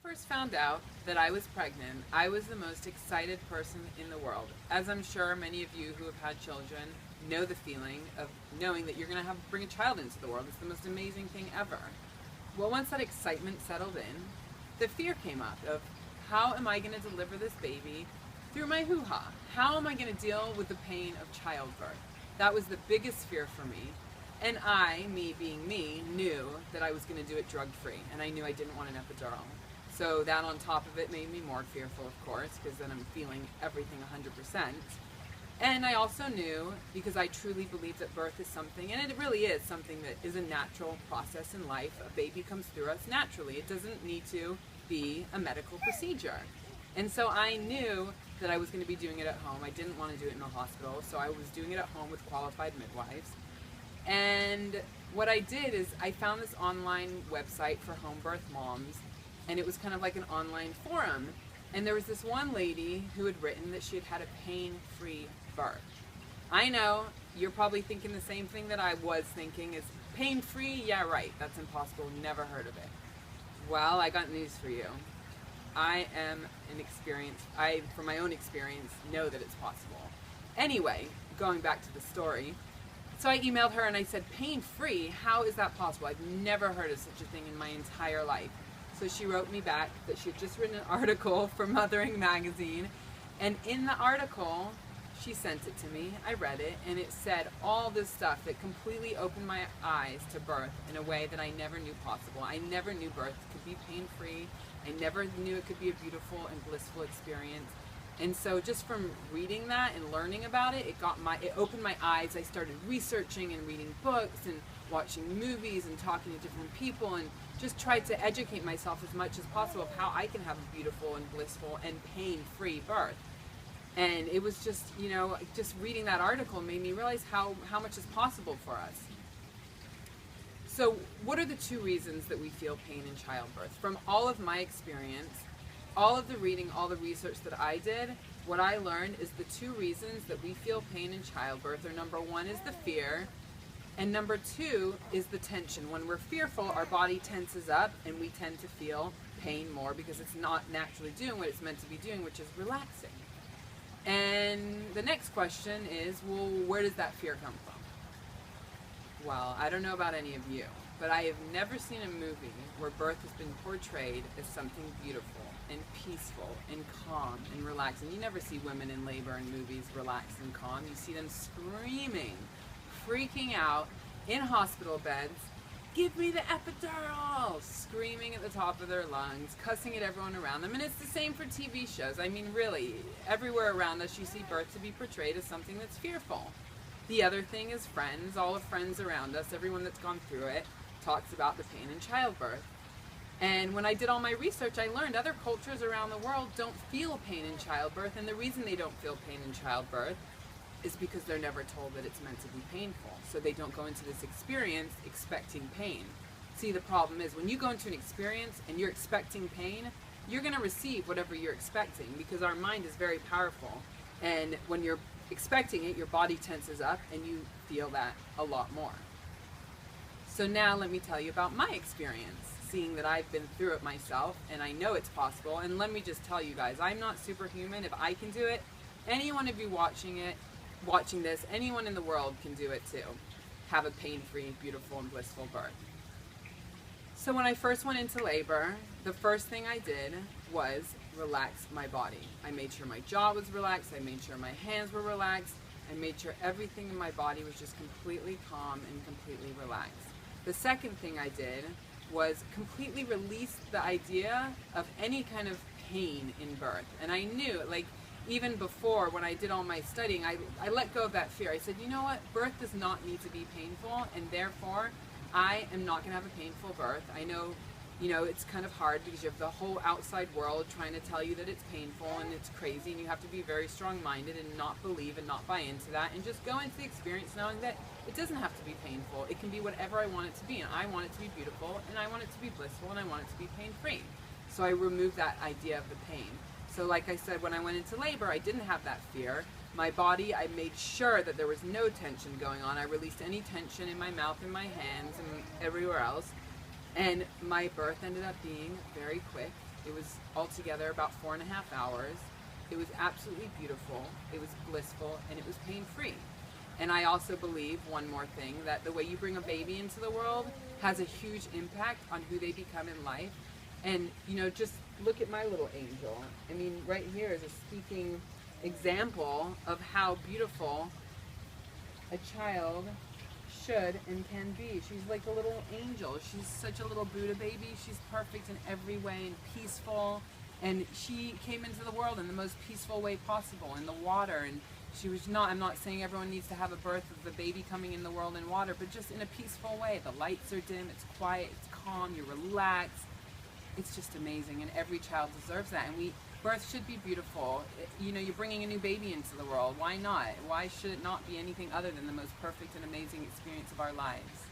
First found out that I was pregnant, I was the most excited person in the world. As I'm sure many of you who have had children know the feeling of knowing that you're going to bring a child into the world. It's the most amazing thing ever. Well, once that excitement settled in, the fear came up of how am I going to deliver this baby through my hoo-ha? How am I going to deal with the pain of childbirth? That was the biggest fear for me. And I, me being me, knew that I was going to do it drug-free, and I knew I didn't want an epidural. So that on top of it made me more fearful, of course, because then I'm feeling everything 100%. And I also knew, because I truly believe that birth is something, and it really is something that is a natural process in life. A baby comes through us naturally. It doesn't need to be a medical procedure. And so I knew that I was going to be doing it at home. I didn't want to do it in a hospital, so I was doing it at home with qualified midwives. And what I did is I found this online website for home birth moms, and it was kind of like an online forum. And there was this one lady who had written that she had had a pain-free birth. I know, you're probably thinking the same thing that I was thinking, is pain-free? Yeah, right, that's impossible, never heard of it. Well, I got news for you. I am from my own experience, know that it's possible. Anyway, going back to the story, so I emailed her and I said, pain-free? How is that possible? I've never heard of such a thing in my entire life. So she wrote me back that she had just written an article for Mothering Magazine, and in the article, she sent it to me, I read it, and it said all this stuff that completely opened my eyes to birth in a way that I never knew possible. I never knew birth could be pain-free. I never knew it could be a beautiful and blissful experience. And so just from reading that and learning about it, it opened my eyes. I started researching and reading books and watching movies and talking to different people, and just tried to educate myself as much as possible of how I can have a beautiful and blissful and pain-free birth. And it was just, just reading that article made me realize how much is possible for us. So what are the two reasons that we feel pain in childbirth? From all of my experience, all of the reading, all the research that I did, what I learned is the two reasons that we feel pain in childbirth are, number one is the fear, and number two is the tension. When we're fearful, our body tenses up and we tend to feel pain more because it's not naturally doing what it's meant to be doing, which is relaxing. And the next question is, well, where does that fear come from? Well, I don't know about any of you, but I have never seen a movie where birth has been portrayed as something beautiful and peaceful and calm and relaxing. You never see women in labor in movies relaxed and calm. You see them screaming, freaking out in hospital beds, give me the epidural, screaming at the top of their lungs, cussing at everyone around them. And it's the same for TV shows. I mean, really, everywhere around us you see birth to be portrayed as something that's fearful. The other thing is Friends. All of Friends around us, everyone that's gone through it, talks about the pain in childbirth. And when I did all my research, I learned other cultures around the world don't feel pain in childbirth, and the reason they don't feel pain in childbirth is because they're never told that it's meant to be painful. So they don't go into this experience expecting pain. See, the problem is when you go into an experience and you're expecting pain, you're going to receive whatever you're expecting, because our mind is very powerful. And when you're expecting it, your body tenses up and you feel that a lot more. So now let me tell you about my experience, seeing that I've been through it myself and I know it's possible. And let me just tell you guys, I'm not superhuman. If I can do it, anyone of you watching this, anyone in the world can do it too. Have a pain-free, beautiful, and blissful birth. So when I first went into labor, the first thing I did was relax my body. I made sure my jaw was relaxed, I made sure my hands were relaxed, I made sure everything in my body was just completely calm and completely relaxed. The second thing I did was completely release the idea of any kind of pain in birth. And I knew, even before, when I did all my studying, I let go of that fear. I said, you know what, birth does not need to be painful, and therefore I am not going to have a painful birth. I know, it's kind of hard because you have the whole outside world trying to tell you that it's painful and it's crazy, and you have to be very strong-minded and not believe and not buy into that, and just go into the experience knowing that it doesn't have to be painful. It can be whatever I want it to be, and I want it to be beautiful, and I want it to be blissful, and I want it to be pain-free. So I removed that idea of the pain. So like I said, when I went into labor, I didn't have that fear. My body, I made sure that there was no tension going on. I released any tension in my mouth and my hands and everywhere else. And my birth ended up being very quick. It was altogether about 4.5 hours. It was absolutely beautiful, it was blissful, and it was pain-free. And I also believe, one more thing, that the way you bring a baby into the world has a huge impact on who they become in life. And, you know, just look at my little angel. I mean, right here is a speaking example of how beautiful a child should and can be. She's like a little angel. She's such a little Buddha baby. She's perfect in every way and peaceful. And she came into the world in the most peaceful way possible, in the water. And she was not, I'm not saying everyone needs to have a birth of the baby coming in the world in water, but just in a peaceful way. The lights are dim, it's quiet, it's calm, you're relaxed. It's just amazing, and every child deserves that. And birth should be beautiful. You know, you're bringing a new baby into the world. Why not? Why should it not be anything other than the most perfect and amazing experience of our lives?